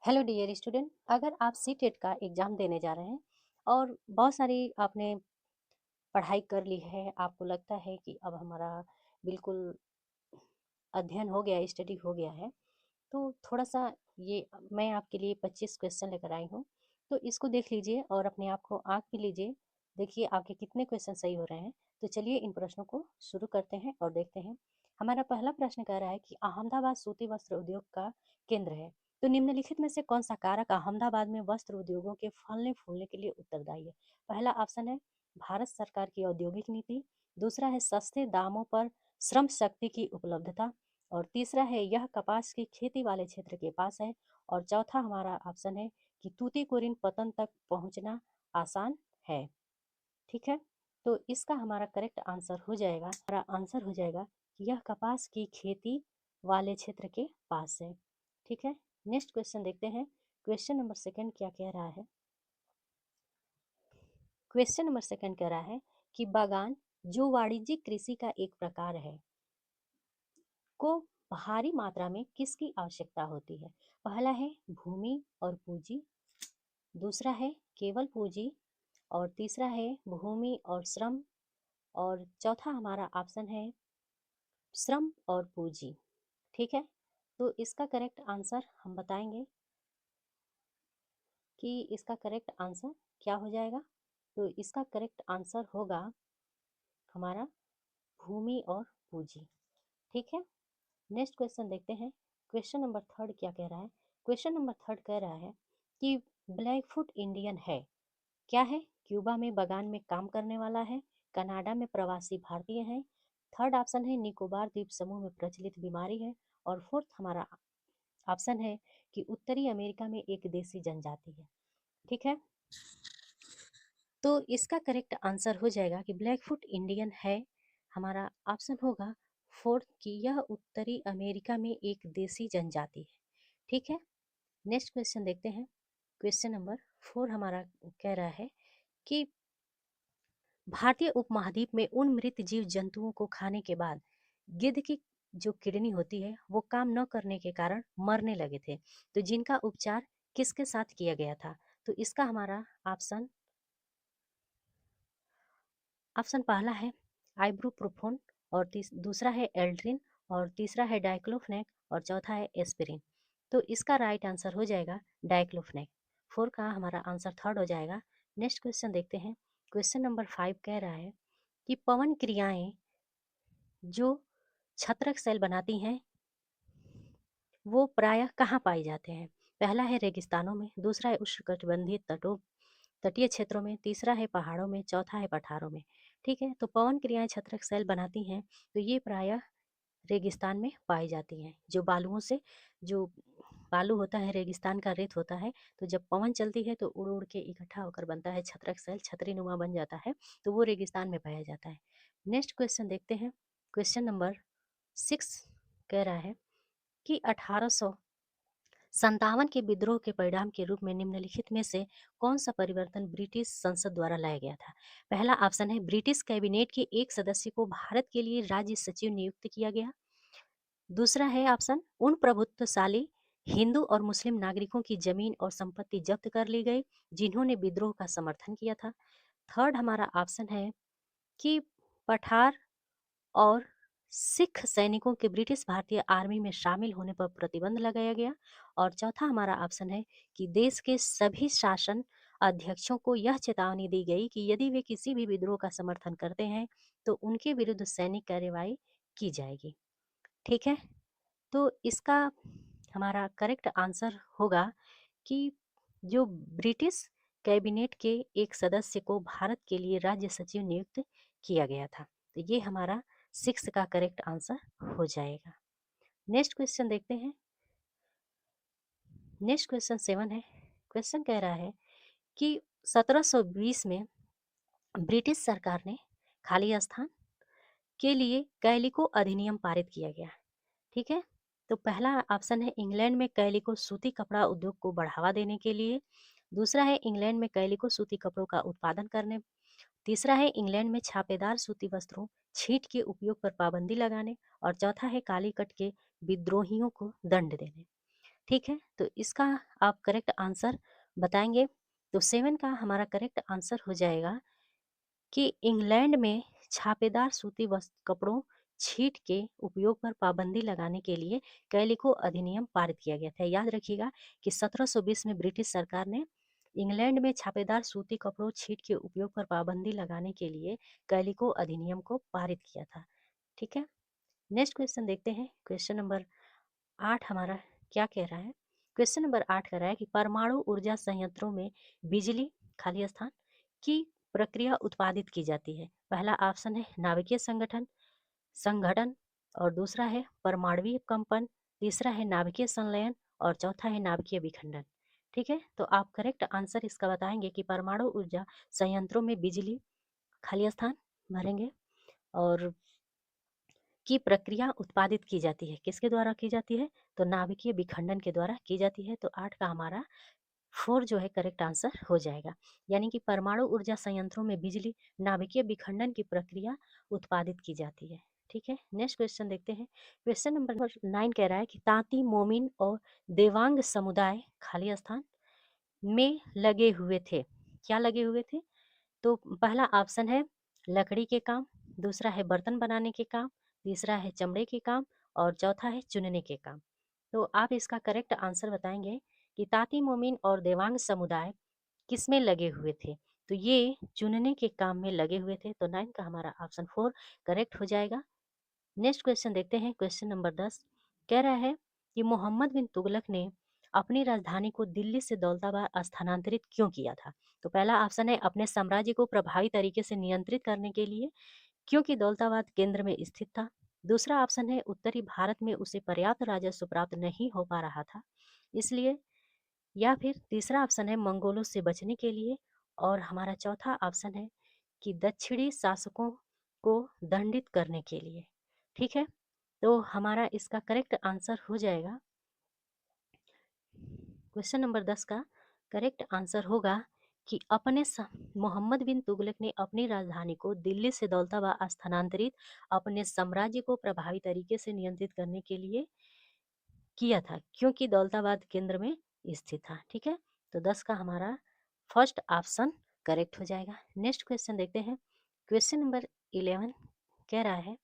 Hello dear student, अगर आप C TET का एग्ज़ाम देने जा रहे हैं और बहुत सारी आपने पढ़ाई कर ली है, आपको लगता है कि अब हमारा बिल्कुल अध्ययन हो गया है, स्टडी हो गया है, तो थोड़ा-सा ये मैं आपके लिए 25 क्वेश्चन लेकर आई हूँ। तो इसको देख लीजिए और अपने आप को आँक भी लीजिए। देखिए आपके कितने क्वेश्चन सही हो रहे हैं। तो चलिए इन प्रश्नों को शुरू करते हैं और देखते हैं। हमारा पहला प्रश्न कह रहा है कि अहमदाबाद सूती वस्त्र उद्योग का केंद्र है। तो निम्नलिखित में से कौन-सा कारक अहमदाबाद में वस्त्र उद्योगों के फलने-फूलने के लिए उत्तरदायी है? पहला ऑप्शन है भारत सरकार की औद्योगिक नीति, दूसरा है सस्ते दामों पर श्रम शक्ति की उपलब्धता, और तीसरा है यह कपास की खेती वाले क्षेत्र के पास है, और चौथा हमारा ऑप्शन है कि तूतीकोरिन पतन तक पहुंचना आसान है। ठीक है, तो इसका हमारा करेक्ट आंसर हो जाएगा, कि यह कपास की खेती वाले क्षेत्र के पास है। ठीक है, नेक्स्ट क्वेश्चन देखते हैं। क्वेश्चन नंबर सेकंड क्या कह रहा है? क्वेश्चन नंबर सेकंड कह रहा है कि बागान, जो वाणिज्यिक कृषि का एक प्रकार है, को भारी मात्रा में किसकी आवश्यकता होती है? पहला है भूमि और पूंजी, दूसरा है केवल पूंजी, और तीसरा है भूमि और श्रम, और चौथा हमारा ऑप्शन है श्रम और पूंजी। ठीक है, तो इसका करेक्ट आंसर हम बताएंगे कि इसका करेक्ट आंसर क्या हो जाएगा। तो इसका करेक्ट आंसर होगा हमारा भूमि और पूंजी। ठीक है, नेक्स्ट क्वेश्चन देखते हैं। क्वेश्चन नंबर थर्ड क्या कह रहा है? क्वेश्चन नंबर थर्ड कह रहा है कि ब्लैकफुट इंडियन है क्या है? क्यूबा में बगान में काम करने वाला है, कनाडा में प्रवासी भारतीय हैं, थर्ड ऑप्शन है निकोबार द्वीप समूह में प्रचलित बीमारी है, और फोर्थ हमारा ऑप्शन है कि उत्तरी अमेरिका में एक देसी जनजाति है। ठीक है, तो इसका करेक्ट आंसर हो जाएगा कि ब्लैकफुट इंडियन है। हमारा ऑप्शन होगा फोर्थ कि यह उत्तरी अमेरिका में एक देसी जनजाति है। ठीक है, नेक्स्ट क्वेश्चन देखते हैं। क्वेश्चन नंबर फोर हमारा कह रहा है कि भारतीय उपमहाद्वीप में उन मृत जीव जंतुओं को खाने के बाद गिद्ध की जो किडनी होती है वो काम न करने के कारण मरने लगे थे, तो जिनका उपचार किसके साथ किया गया था? तो इसका हमारा ऑप्शन ऑप्शन पहला है आइब्रोप्रोफोन, और दूसरा है एल्ड्रिन, और तीसरा है डाइक्लोफेनेक, और चौथा है एस्पिरिन। तो इसका राइट आंसर हो जाएगा डाइक्लोफेनेक। फोर का हमारा आंसर थर्ड हो जाएगा। नेक्स्ट क्वेश्चन देखते हैं। क्वेश्चन नंबर 5 कह रहा है कि पवन क्रियाएं जो छत्रक सेल बनाती हैं वो प्रायः कहाँ पाए जाते हैं? पहला है रेगिस्तानों में, दूसरा है उष्णकटिबंधीय तटीय क्षेत्रों में, तीसरा है पहाड़ों में, चौथा है पठारों में। ठीक है, तो पवन क्रियाएं छत्रक सेल बनाती हैं तो ये प्रायः रेगिस्तान में पाई जाती हैं। जो बालू होता है, रेगिस्तान का रेत होता है, तो जब पवन चलती है तो उड़ उड़ के इकट्ठा होकर बनता है छत्रक सेल, छतरी नुमा बन जाता है, तो वो रेगिस्तान में पाया जाता है। नेक्स्ट क्वेश्चन देखते हैं। क्वेश्चन नंबर 6 कह रहा है कि 1857 के विद्रोह के परिणाम के रूप में निम्नलिखित में से कौन सा परिवर्तन ब्रिटिश संसद द्वारा लाया गया था? पहला ऑप्शन है ब्रिटिश कैबिनेट के एक सदस्य को भारत के लिए राज्य सचिव नियुक्त किया गया, दूसरा है ऑप्शन उन प्रभुत्वशाली हिंदू और मुस्लिम नागरिकों की जमीन और संपत्ति जब्त कर ली गई जिन्होंने विद्रोह का समर्थन किया था, थर्ड हमारा ऑप्शन है कि पठार और सिख सैनिकों के ब्रिटिश भारतीय आर्मी में शामिल होने पर प्रतिबंध लगाया गया, और चौथा हमारा ऑप्शन है कि देश के सभी शासन अध्यक्षों को यह चेतावनी दी गई कि यदि वे किसी भी विद्रोह का समर्थन करते हैं तो उनके विरुद्ध सैनिक कार्रवाई की जाएगी। ठीक है, तो इसका हमारा करेक्ट आंसर होगा कि जो ब्रिटिश कैबिनेट के एक सदस्य को भारत के लिए राज्य सचिव नियुक्त किया गया था, तो ये हमारा 6 का करेक्ट आंसर हो जाएगा। नेक्स्ट क्वेश्चन देखते हैं। नेक्स्ट क्वेश्चन 7 है। क्वेश्चन कह रहा है कि 1720 में ब्रिटिश सरकार ने खाली स्थान के लिए कैलिको अधिनियम पारित किया गया। ठीक है, तो पहला ऑप्शन है इंग्लैंड में कैलिको सूती कपड़ा उद्योग को बढ़ावा देने के लिए, दूसरा है इंग्लैंड में कैलिको सूती कपड़ों का उत्पादन करने, तीसरा है इंग्लैंड में छापेदार सूती वस्त्रों छींट के उपयोग पर पाबंदी लगाने, और चौथा है कालीकट के विद्रोहियों को दंड देने। ठीक है, तो इसका आप करेक्ट आंसर बताएंगे। तो 7 का हमारा करेक्ट आंसर हो जाएगा कि इंग्लैंड में छापेदार सूती वस्त्र कपड़ों छीट के उपयोग पर पाबंदी लगाने के लिए कैलिको अधिनियम पारित किया गया था। याद रखिएगा कि 1720 में ब्रिटिश सरकार ने इंग्लैंड में छापेदार सूती कपड़ों छीट के उपयोग पर पाबंदी लगाने के लिए कैलिको अधिनियम को पारित किया था। ठीक है, नेक्स्ट क्वेश्चन देखते हैं। क्वेश्चन नंबर 8 हमारा क्या कह रहा है। क्वेश्चन नंबर 8 कह रहा है कि परमाणु ऊर्जा संयंत्रों में बिजली खाली स्थान की प्रक्रिया उत्पादित की जाती है। पहला ऑप्शन है नाभिकीय संगठन संगठन, और दूसरा है परमाणुवीय कंपन, तीसरा है नाभिकीय संलयन, और चौथा है नाभिकीय विखंडन। ठीक है, तो आप करेक्ट आंसर इसका बताएंगे कि परमाणु ऊर्जा संयंत्रों में बिजली खाली स्थान भरेंगे और की प्रक्रिया उत्पादित की जाती है। किसके द्वारा की जाती है? तो नाभिकीय विखंडन के द्वारा की जाती है। तो 8 का हमारा 4 जो है करेक्ट आंसर हो जाएगा। यानी कि परमाणु ऊर्जा संयंत्रों में बिजली नाभिकीय विखंडन की प्रक्रिया उत्पादित की जाती है। ठीक है, नेक्स्ट क्वेश्चन देखते हैं। क्वेश्चन नंबर 9 कह रहा है कि तांती मोमिन और देवांग समुदाय खाली स्थान में लगे हुए थे। क्या लगे हुए थे? तो पहला ऑप्शन है लकड़ी के काम, दूसरा है बर्तन बनाने के काम, तीसरा है चमड़े के काम, और चौथा है चुनने के काम। तो आप इसका करेक्ट आंसर बताएंगे कि ताती मोमिन और देवांग समुदाय किसमें लगे हुए थे? तो ये चुनने के काम में लगे हुए थे। तो 9 का हमारा ऑप्शन 4 करेक्ट हो जाएगा। नेक्स्ट क्वेश्चन देखते हैं। क्वेश्चन नंबर 10 कह रहा है कि मोहम्मद बिन तुगलक ने अपनी राजधानी को दिल्ली से दौलताबाद स्थानांतरित क्यों किया था? तो पहला ऑप्शन है अपने साम्राज्य को प्रभावी तरीके से नियंत्रित करने के लिए, क्योंकि दौलताबाद केंद्र में स्थित था। दूसरा ऑप्शन है उत्तरी भारत में उसे पर्याप्त राजस्व प्राप्त नहीं हो पा रहा था इसलिए, या फिर तीसरा ऑप्शन है मंगोलों से बचने के लिए, और हमारा चौथा ऑप्शन है कि दक्षिणी शासकों को दंडित करने के लिए। ठीक है, तो हमारा इसका करेक्ट आंसर हो जाएगा। क्वेश्चन नंबर 10 का करेक्ट आंसर होगा कि मोहम्मद बिन तुगलक ने अपनी राजधानी को दिल्ली से दौलताबाद स्थानांतरित अपने साम्राज्य को प्रभावी तरीके से नियंत्रित करने के लिए किया था, क्योंकि दौलताबाद केंद्र में स्थित था। ठीक है, तो 10 का हमारा फर्स्ट ऑप्शन करेक्ट हो जाएगा। नेक्स्ट क्वेश्चन देखते हैं। क्वेश्चन नंबर 11 कह रहा है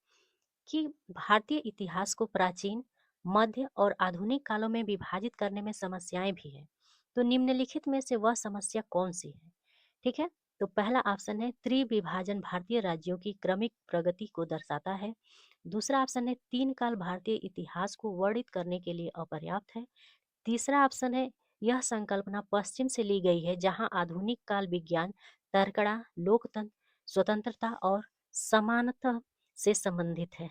कि भारतीय इतिहास को प्राचीन, मध्य और आधुनिक कालों में विभाजित करने में समस्याएं भी हैं। तो निम्नलिखित में से वह समस्या कौन सी है? ठीक है, तो पहला ऑप्शन है त्रिविभाजन भारतीय राज्यों की क्रमिक प्रगति को दर्शाता है। दूसरा ऑप्शन है तीन काल भारतीय इतिहास को वर्णित करने के लिए अपर्याप्त है। तीसरा ऑप्शन है यह संकल्पना पश्चिम से ली गई है, जहां आधुनिक काल विज्ञान, तर्कड़ा, लोकतंत्र, स्वतंत्रता और समानता से संबंधित है।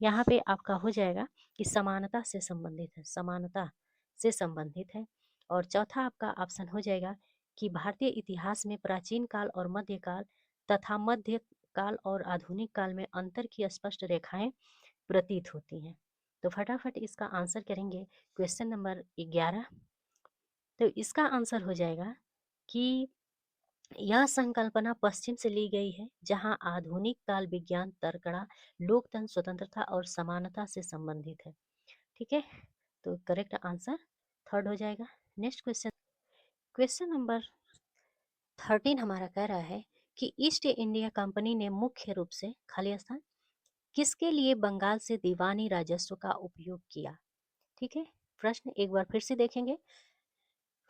यहाँ पे आपका हो जाएगा कि समानता से संबंधित है, समानता से संबंधित है। और चौथा आपका ऑप्शन हो जाएगा कि भारतीय इतिहास में प्राचीन काल और मध्यकाल तथा मध्य काल और आधुनिक काल में अंतर की स्पष्ट रेखाएं प्रतीत होती हैं। तो फटाफट इसका आंसर करेंगे। क्वेश्चन नंबर 11, तो इसका आंसर हो जाएगा कि यह संकल्पना पश्चिम से ली गई है, जहां आधुनिक काल विज्ञान, तर्कड़ा, लोकतंत्र, स्वतंत्रता और समानता से संबंधित है। ठीक है, तो करेक्ट आंसर थर्ड हो जाएगा। नेक्स्ट क्वेश्चन, क्वेश्चन नंबर 13 हमारा कह रहा है कि ईस्ट इंडिया कंपनी ने मुख्य रूप से खाली स्थान किसके लिए बंगाल से दीवानी राजस्व का उपयोग किया? ठीक है, प्रश्न एक बार फिर से देखेंगे।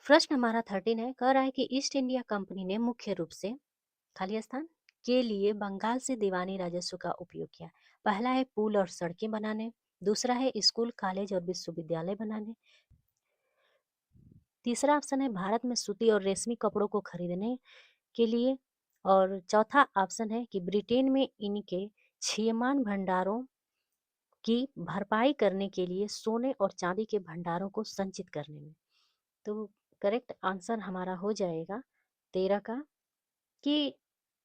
प्रश्न हमारा 13 है, कह रहा है कि ईस्ट इंडिया कंपनी ने मुख्य रूप से खाली स्थान के लिए बंगाल से दीवानी राजस्व का उपयोग किया। पहला है पुल और सड़कें बनाने, दूसरा है स्कूल, कॉलेज और विश्वविद्यालय बनाने, तीसरा ऑप्शन है भारत में सूती और रेशमी कपड़ों को खरीदने के लिए, और चौथा ऑप्शन है कि ब्रिटेन में इनके क्षीयमान भंडारों की भरपाई करने के लिए सोने और चांदी के भंडारों को संचित करने में। तो करेक्ट आंसर हमारा हो जाएगा 13 का कि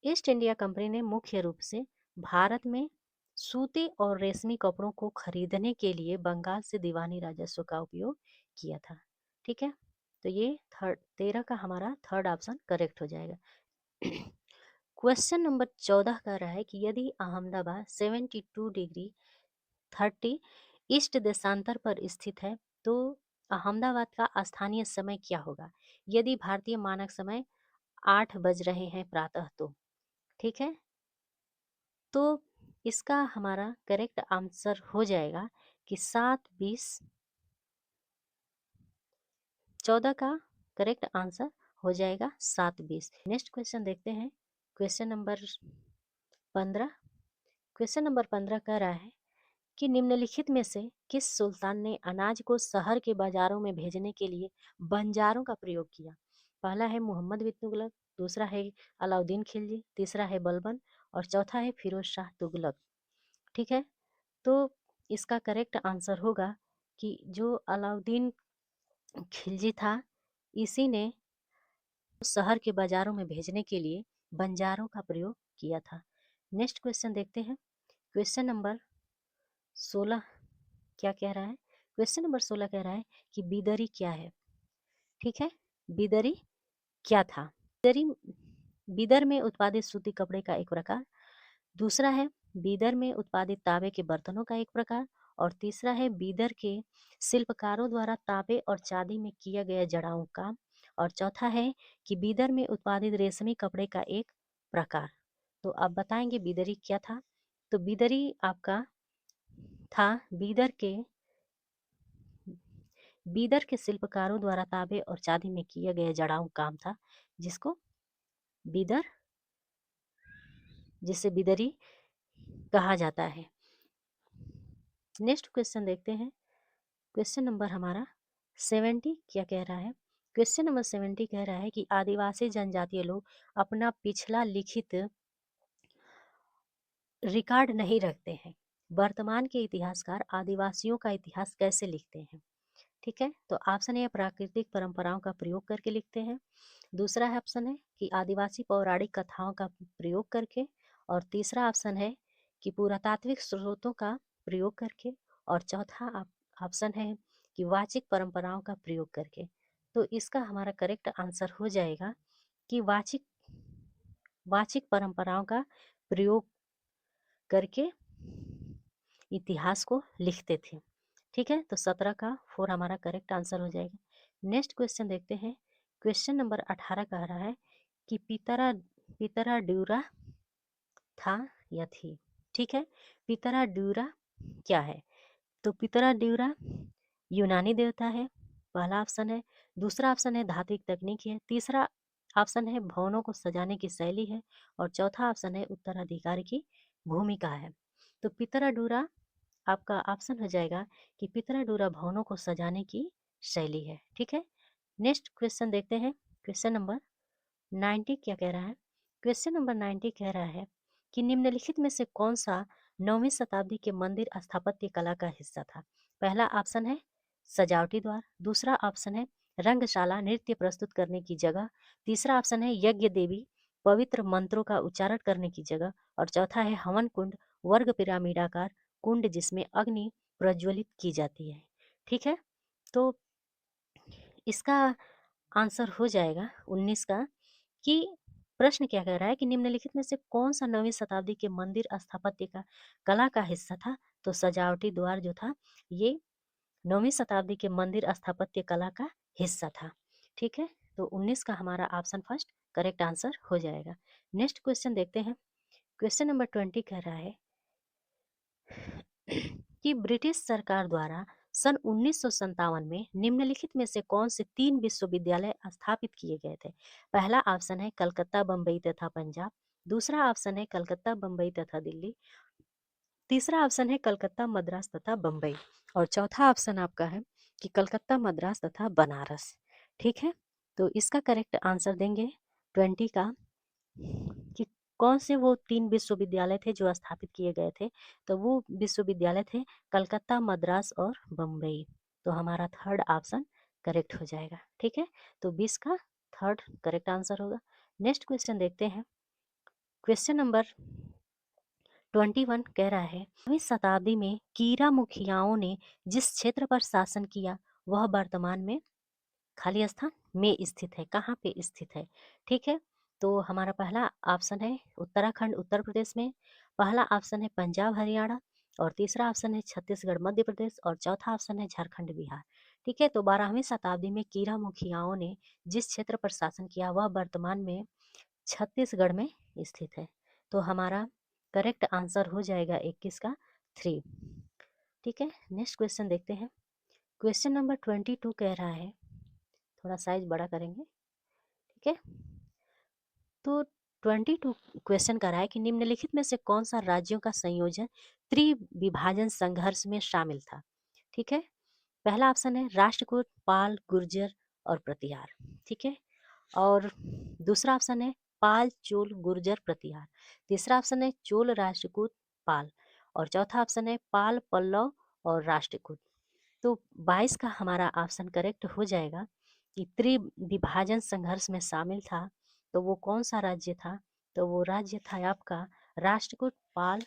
ईस्ट इंडिया कंपनी ने मुख्य रूप से भारत में सूती और रेशमी कपड़ों को खरीदने के लिए बंगाल से दीवानी राजस्व का उपयोग किया था। ठीक है, तो ये 13 का हमारा थर्ड ऑप्शन करेक्ट हो जाएगा। क्वेश्चन नंबर 14 कह रहा है कि यदि अहमदाबाद 72 डिग्री 30 ईस्ट देशांतर पर स्थित है, तो अहमदाबाद का स्थानीय समय क्या होगा यदि भारतीय मानक समय 8 बज रहे हैं प्रातः तो। ठीक है, तो इसका हमारा करेक्ट आंसर हो जाएगा कि 7:20। 14 का करेक्ट आंसर हो जाएगा 7:20। नेक्स्ट क्वेश्चन देखते हैं, क्वेश्चन नंबर 15। क्वेश्चन नंबर 15 कह रहा है कि निम्नलिखित में से किस सुल्तान ने अनाज को शहर के बाजारों में भेजने के लिए बंजारों का प्रयोग किया। पहला है मोहम्मद बिन तुगलक, दूसरा है अलाउद्दीन खिलजी, तीसरा है बलबन और चौथा है फिरोज शाह तुगलक। ठीक है, तो इसका करेक्ट आंसर होगा कि जो अलाउद्दीन खिलजी था, इसी ने शहर के बाजारों में भेजने के लिए बंजारों का प्रयोग किया था। नेक्स्ट क्वेश्चन देखते हैं, क्वेश्चन नंबर 16 क्या कह रहा है। क्वेश्चन नंबर 16 कह रहा है कि बिदरी क्या है। ठीक है, बिदरी क्या था। बिदरी बीदर में उत्पादित सूती कपड़े का एक प्रकार, दूसरा है बीदर में उत्पादित तांबे के बर्तनों का एक प्रकार और तीसरा है बीदर के शिल्पकारों द्वारा तांबे और चांदी में किया गया जड़ाऊ काम और चौथा है कि बीदर में उत्पादित रेशमी कपड़े का एक प्रकार। तो आप बताएंगे बीदरी क्या था। तो बीदरी आपका था बीदर के शिल्पकारों द्वारा तांबे और चांदी में किया गया जड़ाऊ काम था, जिसको बीदर जिसे बिदरी कहा जाता है। नेक्स्ट क्वेश्चन देखते हैं, क्वेश्चन नंबर हमारा 70 क्या कह रहा है। क्वेश्चन नंबर 70 कह रहा है कि आदिवासी जनजातीय लोग अपना पिछला लिखित रिकॉर्ड नहीं रखते हैं। वर्तमान के इतिहासकार आदिवासियों का इतिहास कैसे लिखते हैं। ठीक है, तो ऑप्शन ए प्राकृतिक परंपराओं का प्रयोग करके लिखते हैं, दूसरा है ऑप्शन है कि आदिवासी पौराणिक कथाओं का प्रयोग करके और तीसरा ऑप्शन है कि पुरातात्विक स्रोतों का प्रयोग करके और चौथा ऑप्शन है कि वाचिक परंपराओं का प्रयोग करके। तो इसका हमारा करेक्ट आंसर हो जाएगा कि वाचिक परंपराओं का प्रयोग करके इतिहास को लिखते थे। ठीक है, तो 17 का 4 हमारा करेक्ट आंसर हो जाएगा। नेक्स्ट क्वेश्चन देखते हैं, क्वेश्चन नंबर 18 कह रहा है कि पितरा ड्यूरा था या थी। ठीक है, पितरा ड्यूरा क्या है। तो पितरा ड्यूरा यूनानी देवता है, पहला ऑप्शन है, दूसरा ऑप्शन है धात्विक तकनीक है, तीसरा ऑप्शन है भवनों को सजाने की शैली है और चौथा ऑप्शन है उत्तराधिकारी की भूमिका है। तो पितरा डूरा आपका ऑप्शन हो जाएगा कि पितरा डूरा भवनों को सजाने की शैली है। ठीक है, नेक्स्ट क्वेश्चन देखते हैं, क्वेश्चन नंबर 90 क्या कह रहा है। क्वेश्चन नंबर 90 कह रहा है कि निम्नलिखित में से कौन सा 9वीं शताब्दी के मंदिर स्थापत्य कला का हिस्सा था। पहला ऑप्शन है सजावटी द्वार, दूसरा ऑप्शन है रंगशाला नृत्य प्रस्तुत करने की जगह, तीसरा ऑप्शन है यज्ञ देवी पवित्र मंत्रों का उच्चारण करने की जगह और चौथा है हवन कुंड वर्ग पिरामिडाकार कुंड जिसमें अग्नि प्रज्वलित की जाती है। ठीक है, तो इसका आंसर हो जाएगा 19 का कि प्रश्न क्या कह रहा है कि निम्नलिखित में से कौन सा 9वीं शताब्दी के मंदिर स्थापत्य का कला का हिस्सा था। तो सजावटी द्वार जो था ये 9वीं शताब्दी के मंदिर स्थापत्य कला का हिस्सा था। ठीक है, तो 19 का हमारा ऑप्शन फर्स्ट करेक्ट आंसर हो जाएगा। नेक्स्ट क्वेश्चन देखते हैं, क्वेश्चन नंबर 20 कह रहा है कि ब्रिटिश सरकार द्वारा सन 1957 में निम्नलिखित में से कौन से 3 विश्वविद्यालय स्थापित किए गए थे। पहला ऑप्शन है कलकत्ता बम्बई तथा पंजाब, दूसरा ऑप्शन है कलकत्ता बम्बई तथा दिल्ली, तीसरा ऑप्शन है कलकत्ता मद्रास तथा बम्बई और चौथा ऑप्शन आपका है कि कलकत्ता मद्रास तथा बनारस। ठीक है, तो इसका करेक्ट आंसर देंगे 20 का कि कौन से वो 3 विश्वविद्यालय थे जो स्थापित किए गए थे। तो वो विश्वविद्यालय थे कलकत्ता मद्रास और बम्बई। तो हमारा थर्ड ऑप्शन करेक्ट हो जाएगा। ठीक है, तो 20 का थर्ड करेक्ट आंसर होगा। नेक्स्ट क्वेश्चन देखते हैं, क्वेश्चन नंबर 21 कह रहा है 9वीं शताब्दी में कीरा मुखियाओं ने जिस क्षेत्र पर शासन किया वह वर्तमान में खाली स्थान में स्थित है, कहाँ पे स्थित है। ठीक है, तो हमारा पहला ऑप्शन है उत्तराखंड उत्तर प्रदेश में, पहला ऑप्शन है पंजाब हरियाणा और तीसरा ऑप्शन है छत्तीसगढ़ मध्य प्रदेश और चौथा ऑप्शन है झारखंड बिहार। ठीक है, तो 12वीं शताब्दी में कीरा मुखियाओं ने जिस क्षेत्र पर शासन किया वह वर्तमान में छत्तीसगढ़ में स्थित है। तो हमारा करेक्ट आंसर हो जाएगा 21 का 3। ठीक है, नेक्स्ट क्वेश्चन देखते हैं। क्वेश्चन नंबर 22 कह रहा है, थोड़ा साइज बड़ा करेंगे। ठीक है, तो 22 क्वेश्चन कर रहा है कि निम्नलिखित में से कौन सा राज्यों का संयोजन त्रिविभाजन संघर्ष में शामिल था। ठीक है, पहला ऑप्शन है राष्ट्रकूट, पाल, गुर्जर और प्रतिहार। ठीक है, और दूसरा ऑप्शन है पाल, चोल, गुर्जर, प्रतिहार। तीसरा ऑप्शन है चोल, राष्ट्रकूट, पाल। और चौथा ऑप्शन है पाल, पल्लव और राष्ट्रकूट। तो 22 का हमारा ऑप्शन करेक्ट हो जाएगा कि त्रिविभाजन संघर्ष में शामिल था। तो वो कौन सा राज्य था? तो वो राज्य था आपका राष्ट्रकूट, पाल,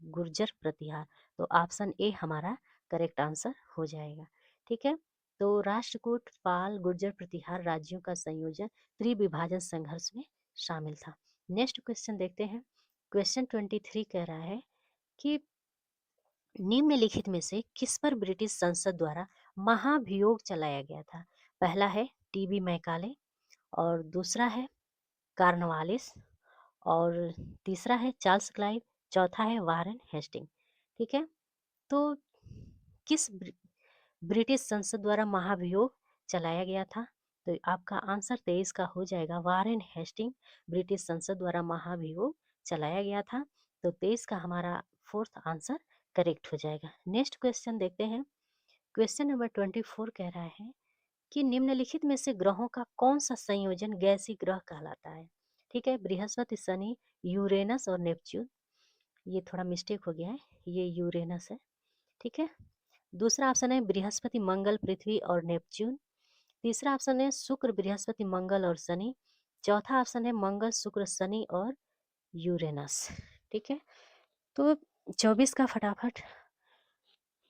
गुर्जर, प्रतिहार। तो ऑप्शन ए हमारा करेक्ट आंसर हो जाएगा। ठीक है, तो राष्ट्रकूट, पाल, गुर्जर, प्रतिहार राज्यों का संयोजन त्रिविभाजन संघर्ष में शामिल था। नेक्स्ट क्वेश्चन देखते हैं। क्वेश्चन 23 कह रहा है कि निम्नलिखित में से किस पर ब्रिटिश संसद द्वारा महाभियोग चलाया गया था? पहला है टीबी मैकाले, और दूसरा है कार्नवालिस, और तीसरा है चार्ल्स क्लाइव, चौथा है वारेन हेस्टिंग। ठीक है, तो किस ब्रिटिश संसद द्वारा महाभियोग चलाया गया था? तो आपका आंसर 23 का हो जाएगा वारेन हेस्टिंग। ब्रिटिश संसद द्वारा महाभियोग चलाया गया था। तो 23 का हमारा फोर्थ आंसर करेक्ट हो जाएगा। नेक्स्ट क्वेश्चन देखते हैं। क्वेश्चन नंबर 24 कह रहा है कि निम्नलिखित में से ग्रहों का कौन सा संयोजन गैसीय ग्रह कहलाता है? ठीक है, बृहस्पति, शनि, यूरेनस और नेपच्यून। ये थोड़ा मिस्टेक हो गया है, ये यूरेनस है। ठीक है, दूसरा ऑप्शन है बृहस्पति, मंगल, पृथ्वी और नेपच्यून। तीसरा ऑप्शन है शुक्र, बृहस्पति, मंगल और शनि। चौथा ऑप्शन है मंगल, शुक्र, शनि और यूरेनस। ठीक है, तो 24 का फटाफट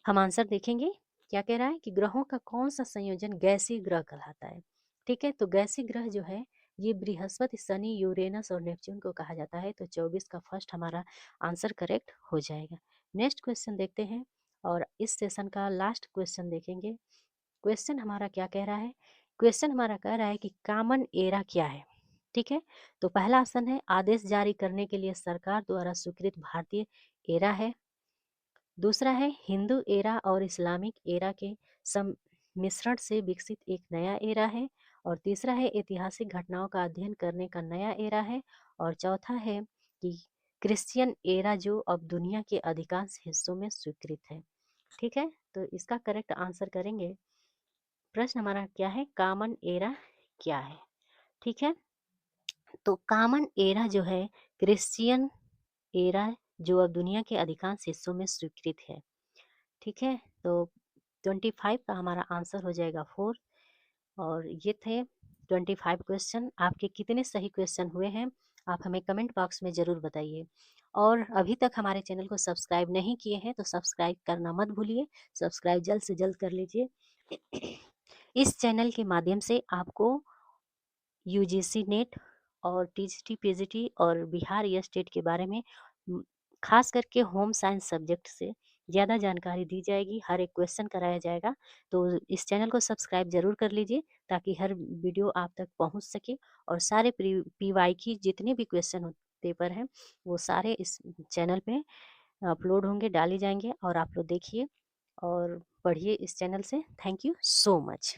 हम आंसर देखेंगे। क्या कह रहा है कि ग्रहों का कौन सा संयोजन गैसीय ग्रह कहलाता है? ठीक है, तो गैसीय ग्रह जो है ये बृहस्पति, शनि, यूरेनस और नेपच्यून को कहा जाता है। तो 24 का फर्स्ट हमारा आंसर करेक्ट हो जाएगा। नेक्स्ट क्वेश्चन देखते हैं और इस सेशन का लास्ट क्वेश्चन देखेंगे। क्वेश्चन हमारा क्या कह रहा है? क्वेश्चन हमारा कह रहा है कि कॉमन एरा क्या है? ठीक है, तो पहला ऑप्शन है आदेश जारी करने के लिए सरकार द्वारा स्वीकृत भारतीय एरा है। दूसरा है हिंदू एरा और इस्लामिक एरा के मिश्रण से विकसित एक नया एरा है। और तीसरा है ऐतिहासिक घटनाओं का अध्ययन करने का नया एरा है। और चौथा है कि क्रिश्चियन एरा जो अब दुनिया के अधिकांश हिस्सों में स्वीकृत है। ठीक है, तो इसका करेक्ट आंसर करेंगे। प्रश्न हमारा क्या है? कॉमन एरा क्या है? ठीक है, तो कॉमन एरा जो है क्रिश्चियन एरा जो अब दुनिया के अधिकांश हिस्सों में स्वीकृत है। ठीक है, तो 25 का हमारा आंसर हो जाएगा 4। और ये थे 25 क्वेश्चन। आपके कितने सही क्वेश्चन हुए हैं आप हमें कमेंट बॉक्स में ज़रूर बताइए। और अभी तक हमारे चैनल को सब्सक्राइब नहीं किए हैं तो सब्सक्राइब करना मत भूलिए। सब्सक्राइब जल्द से जल्द कर लीजिए। इस चैनल के माध्यम से आपको यूजीसी नेट और टीजीटी पीजीटी और बिहार स्टेट के बारे में खास करके होम साइंस सब्जेक्ट से ज़्यादा जानकारी दी जाएगी। हर एक क्वेश्चन कराया जाएगा। तो इस चैनल को सब्सक्राइब जरूर कर लीजिए ताकि हर वीडियो आप तक पहुंच सके। और सारे पीवाई की जितने भी क्वेश्चन पेपर हैं वो सारे इस चैनल पे अपलोड होंगे, डाले जाएंगे। और आप लोग देखिए और पढ़िए इस चैनल से। Thank you so much.